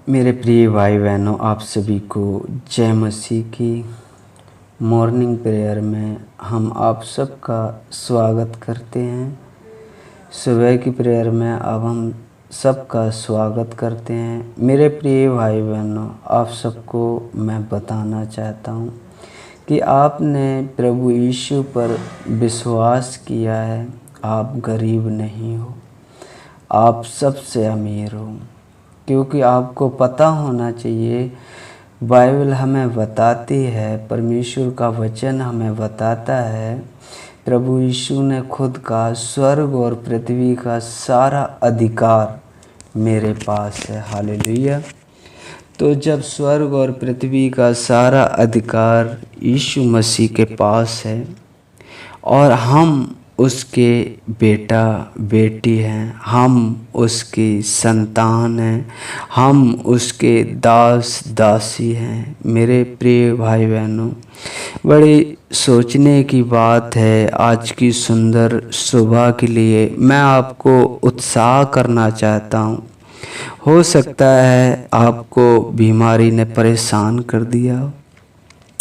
मेरे प्रिय भाई बहनों, आप सभी को जय मसीह की। मॉर्निंग प्रेयर में हम आप सबका स्वागत करते हैं। सुबह की प्रेयर में अब हम सबका स्वागत करते हैं। मेरे प्रिय भाई बहनों, आप सबको मैं बताना चाहता हूँ कि आपने प्रभु यीशु पर विश्वास किया है। आप गरीब नहीं हो, आप सबसे अमीर हो, क्योंकि आपको पता होना चाहिए, बाइबल हमें बताती है, परमेश्वर का वचन हमें बताता है, प्रभु यीशु ने खुद कहा स्वर्ग और पृथ्वी का सारा अधिकार मेरे पास है। हालेलुया। तो जब स्वर्ग और पृथ्वी का सारा अधिकार यीशु मसीह के पास है और हम उसके बेटा बेटी हैं, हम उसकी संतान हैं, हम उसके दास दासी हैं। मेरे प्रिय भाई बहनों, बड़ी सोचने की बात है। आज की सुंदर सुबह के लिए मैं आपको उत्साह करना चाहता हूँ। हो सकता है आपको बीमारी ने परेशान कर दिया हो।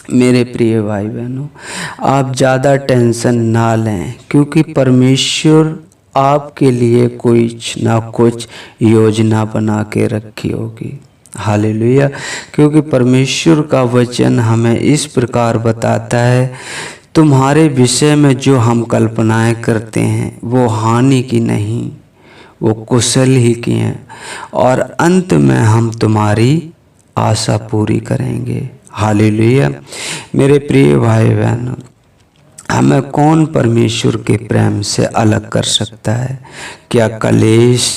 मेरे प्रिय भाई बहनों, आप ज़्यादा टेंशन ना लें, क्योंकि परमेश्वर आपके लिए कुछ ना कुछ योजना बना के रखी होगी। हालेलुया। क्योंकि परमेश्वर का वचन हमें इस प्रकार बताता है, तुम्हारे विषय में जो हम कल्पनाएं करते हैं वो हानि की नहीं, वो कुशल ही की हैं, और अंत में हम तुम्हारी आशा पूरी करेंगे। हालेलुया। मेरे प्रिय भाई बहनों, हमें कौन परमेश्वर के प्रेम से अलग कर सकता है? क्या कलेश,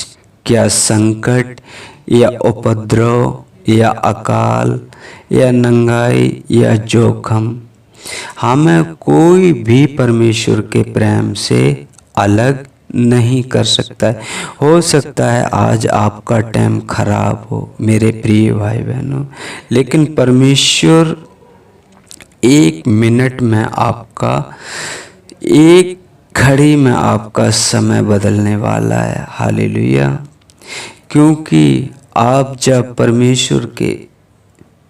क्या संकट, या उपद्रव, या अकाल, या नंगाई, या जोखम? हमें कोई भी परमेश्वर के प्रेम से अलग नहीं कर सकता है। हो सकता है आज आपका टाइम खराब हो मेरे प्रिय भाई बहनों, लेकिन परमेश्वर एक मिनट में आपका, एक घड़ी में आपका समय बदलने वाला है। हालेलुया। क्योंकि आप जब परमेश्वर के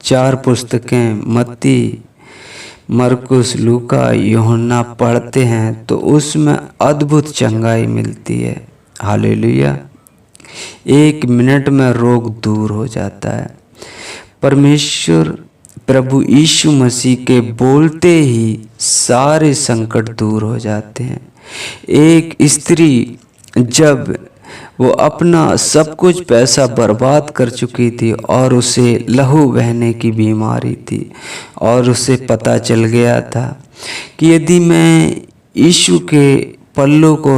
4 पुस्तकें मत्ती, मरकुस, लूका, यूहन्ना पढ़ते हैं तो उसमें अद्भुत चंगाई मिलती है। हालेलुया। एक मिनट में रोग दूर हो जाता है। परमेश्वर प्रभु यीशु मसीह के बोलते ही सारे संकट दूर हो जाते हैं। एक स्त्री जब वो अपना सब कुछ पैसा बर्बाद कर चुकी थी और उसे लहू बहने की बीमारी थी, और उसे पता चल गया था कि यदि मैं यीशु के पल्लों को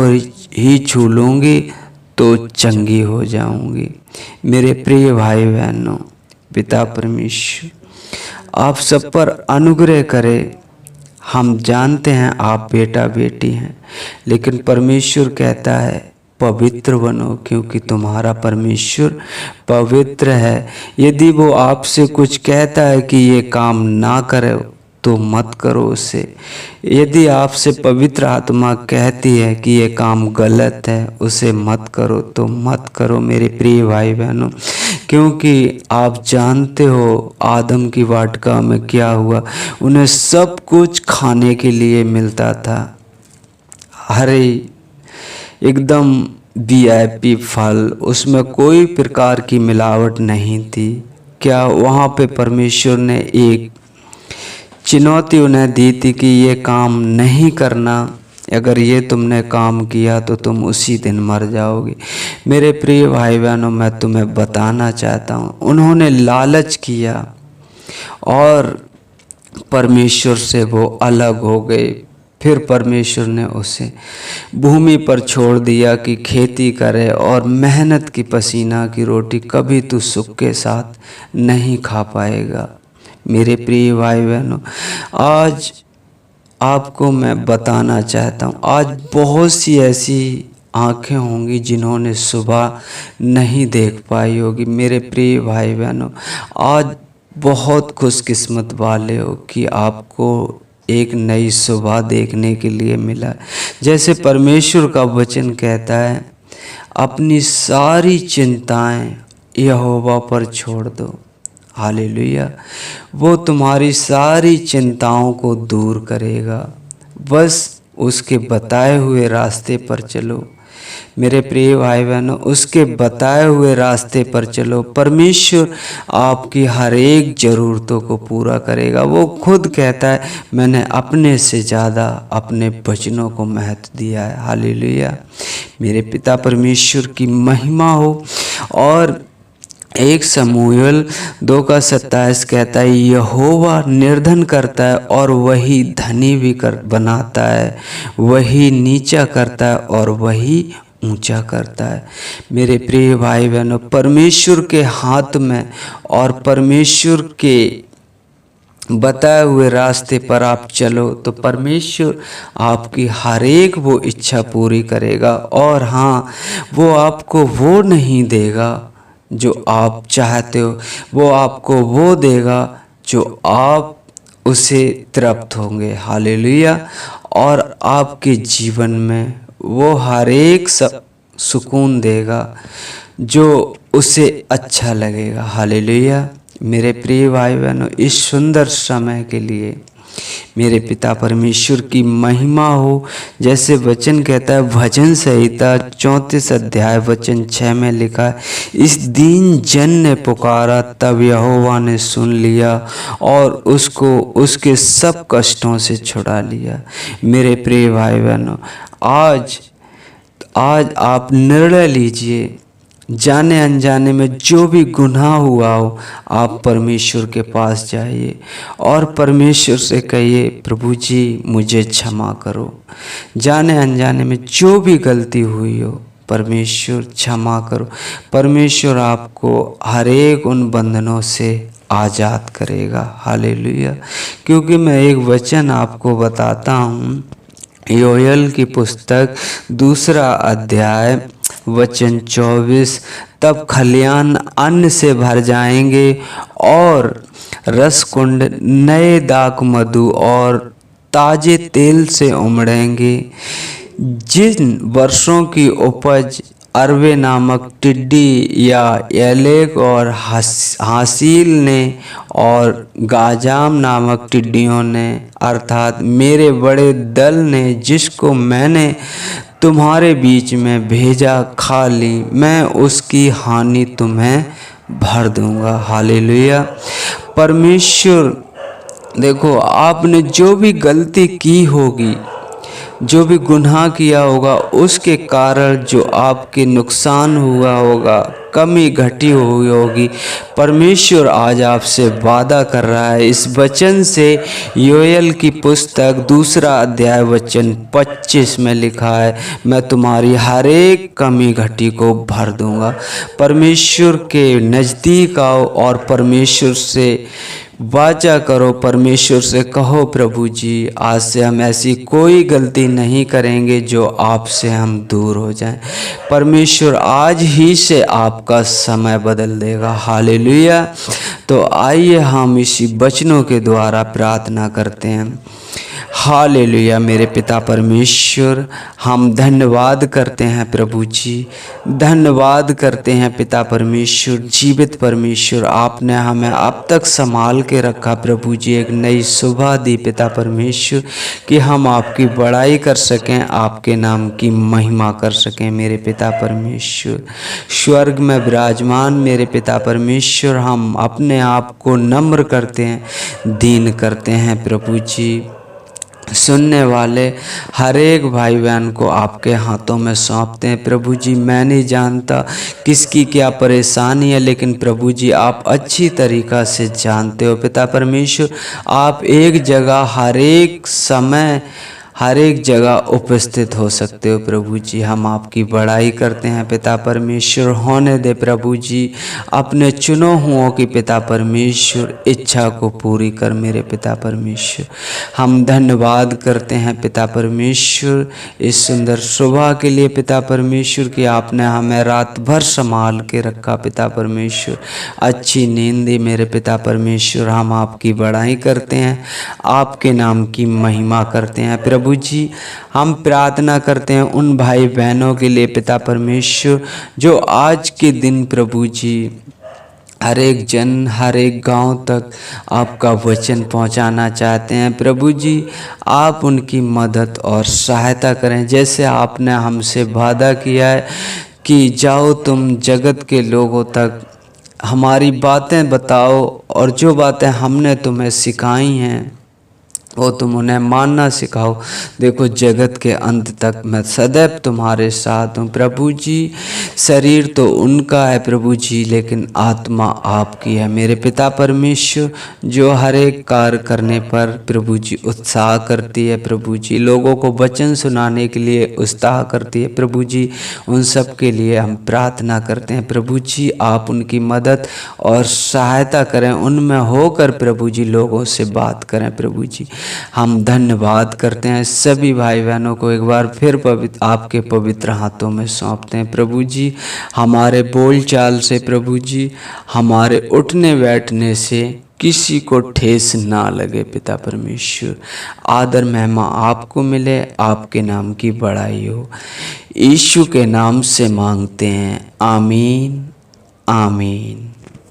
ही छू लूँगी तो चंगी हो जाऊंगी। मेरे प्रिय भाई बहनों, पिता परमेश्वर आप सब पर अनुग्रह करे। हम जानते हैं आप बेटा बेटी हैं, लेकिन परमेश्वर कहता है पवित्र बनो, क्योंकि तुम्हारा परमेश्वर पवित्र है। यदि वो आपसे कुछ कहता है कि ये काम ना करो तो मत करो उसे। यदि आपसे पवित्र आत्मा कहती है कि ये काम गलत है, उसे मत करो तो मत करो। मेरे प्रिय भाई बहनों, क्योंकि आप जानते हो आदम की वाटिका में क्या हुआ। उन्हें सब कुछ खाने के लिए मिलता था, हरे एकदम VIP फल, उसमें कोई प्रकार की मिलावट नहीं थी। क्या वहाँ पे परमेश्वर ने एक चुनौती उन्हें दी थी कि ये काम नहीं करना, अगर ये तुमने काम किया तो तुम उसी दिन मर जाओगे। मेरे प्रिय भाई बहनों, मैं तुम्हें बताना चाहता हूँ, उन्होंने लालच किया और परमेश्वर से वो अलग हो गए। फिर परमेश्वर ने उसे भूमि पर छोड़ दिया कि खेती करे, और मेहनत की पसीना की रोटी कभी तू सुख के साथ नहीं खा पाएगा। मेरे प्रिय भाई बहनों, आज आपको मैं बताना चाहता हूँ, आज बहुत सी ऐसी आँखें होंगी जिन्होंने सुबह नहीं देख पाई होगी। मेरे प्रिय भाई बहनों, आज बहुत खुशकिस्मत वाले हो कि आपको एक नई सुबह देखने के लिए मिला। जैसे परमेश्वर का वचन कहता है, अपनी सारी चिंताएं यहोवा पर छोड़ दो। हालेलुया। वो तुम्हारी सारी चिंताओं को दूर करेगा। बस उसके बताए हुए रास्ते पर चलो मेरे प्रिय भाई बहनों, उसके बताए हुए रास्ते पर चलो। परमेश्वर आपकी हर एक ज़रूरतों को पूरा करेगा। वो खुद कहता है, मैंने अपने से ज़्यादा अपने वचनों को महत्व दिया है। हालेलुया। मेरे पिता परमेश्वर की महिमा हो। और 1 शमूएल 2:27 कहता है, यहोवा निर्धन करता है और वही धनी भी बनाता है, वही नीचा करता है और वही ऊंचा करता है। मेरे प्रिय भाई बहनों, परमेश्वर के हाथ में और परमेश्वर के बताए हुए रास्ते पर आप चलो तो परमेश्वर आपकी हर एक वो इच्छा पूरी करेगा। और हाँ, वो आपको वो नहीं देगा जो आप चाहते हो, वो आपको वो देगा जो आप उसे तृप्त होंगे। हालेलुया। और आपके जीवन में वो हर एक सुकून देगा जो उसे अच्छा लगेगा। हालेलुया। मेरे प्रिय भाई बहनों, इस सुंदर समय के लिए मेरे पिता परमेश्वर की महिमा हो। जैसे वचन कहता है, भजन संहिता 34 अध्याय वचन 6 में लिखा है, इस दीन जन ने पुकारा तब यहोवा ने सुन लिया और उसको उसके सब कष्टों से छुड़ा लिया। मेरे प्रिय भाई बहनों, आज आप निर्णय लीजिए, जाने अनजाने में जो भी गुनाह हुआ हो, आप परमेश्वर के पास जाइए और परमेश्वर से कहिए, प्रभु जी मुझे क्षमा करो। जाने अनजाने में जो भी गलती हुई हो, परमेश्वर क्षमा करो। परमेश्वर आपको हर एक उन बंधनों से आज़ाद करेगा। हालेलुया। क्योंकि मैं एक वचन आपको बताता हूँ, योएल की पुस्तक 2 अध्याय वचन 24, तब खलियान अन्न से भर जाएंगे और रसकुंड नए दाख मधु और ताजे तेल से उमड़ेंगे। जिन वर्षों की उपज अरवे नामक टिड्डी या एलेक और हासील ने और गाजाम नामक टिड्डियों ने, अर्थात मेरे बड़े दल ने, जिसको मैंने तुम्हारे बीच में भेजा, खा ली, मैं उसकी हानि तुम्हें भर दूंगा। हालेलुया। परमेश्वर, देखो, आपने जो भी गलती की होगी, जो भी गुनाह किया होगा, उसके कारण जो आपके नुकसान हुआ होगा, कमी घटी हुई होगी, परमेश्वर आज आपसे वादा कर रहा है इस वचन से। योएल की पुस्तक 2 अध्याय वचन 25 में लिखा है, मैं तुम्हारी हर एक कमी घटी को भर दूंगा। परमेश्वर के नज़दीक आओ और परमेश्वर से वाचा करो। परमेश्वर से कहो, प्रभु जी आज से हम ऐसी कोई गलती नहीं करेंगे जो आपसे हम दूर हो जाएं। परमेश्वर आज ही से आपका समय बदल देगा। हालेलुया। तो आइए हम इसी वचनों के द्वारा प्रार्थना करते हैं। हालेलुया। मेरे पिता परमेश्वर, हम धन्यवाद करते हैं प्रभु जी, धन्यवाद करते हैं पिता परमेश्वर, जीवित परमेश्वर, आपने हमें अब तक संभाल के रखा प्रभु जी। एक नई सुबह दी पिता परमेश्वर कि हम आपकी बड़ाई कर सकें, आपके नाम की महिमा कर सकें। मेरे पिता परमेश्वर, स्वर्ग में विराजमान मेरे पिता परमेश्वर, हम अपने आप को नम्र करते हैं, दीन करते हैं प्रभु जी। सुनने वाले हर एक भाई बहन को आपके हाथों में सौंपते हैं प्रभु जी। मैं नहीं जानता किसकी क्या परेशानी है, लेकिन प्रभु जी आप अच्छी तरीक़ा से जानते हो पिता परमेश्वर। आप एक जगह हर एक समय हर एक जगह उपस्थित हो सकते हो प्रभु जी। हम आपकी बड़ाई करते हैं पिता परमेश्वर। होने दे प्रभु जी अपने चुनो हुओं की पिता परमेश्वर इच्छा को पूरी कर मेरे पिता परमेश्वर। हम धन्यवाद करते हैं पिता परमेश्वर इस सुंदर सुबह के लिए पिता परमेश्वर कि आपने हमें रात भर संभाल के रखा पिता परमेश्वर। अच्छी नींद दी मेरे पिता परमेश्वर। हम आपकी बड़ाई करते हैं, आपके नाम की महिमा करते हैं प्रभु प्रभु जी हम प्रार्थना करते हैं उन भाई बहनों के लिए पिता परमेश्वर, जो आज के दिन प्रभु जी हर एक जन, हर एक गांव तक आपका वचन पहुंचाना चाहते हैं। प्रभु जी आप उनकी मदद और सहायता करें, जैसे आपने हमसे वादा किया है कि जाओ तुम जगत के लोगों तक हमारी बातें बताओ, और जो बातें हमने तुम्हें सिखाई हैं वो तुम उन्हें मानना सिखाओ। देखो जगत के अंत तक मैं सदैव तुम्हारे साथ हूँ। प्रभु जी शरीर तो उनका है प्रभु जी, लेकिन आत्मा आपकी है मेरे पिता परमेश्वर, जो हर एक कार्य करने पर प्रभु जी उत्साह करती है प्रभु जी, लोगों को वचन सुनाने के लिए उत्साह करती है प्रभु जी। उन सब के लिए हम प्रार्थना करते हैं प्रभु जी, आप उनकी मदद और सहायता करें, उनमें होकर प्रभु जी लोगों से बात करें प्रभु जी। हम धन्यवाद करते हैं, सभी भाई बहनों को एक बार फिर आपके पवित्र हाथों में सौंपते हैं प्रभु जी। हमारे बोलचाल से प्रभु जी, हमारे उठने बैठने से किसी को ठेस ना लगे पिता परमेश्वर। आदर महिमा आपको मिले, आपके नाम की बड़ाई हो। यीशु के नाम से मांगते हैं, आमीन आमीन।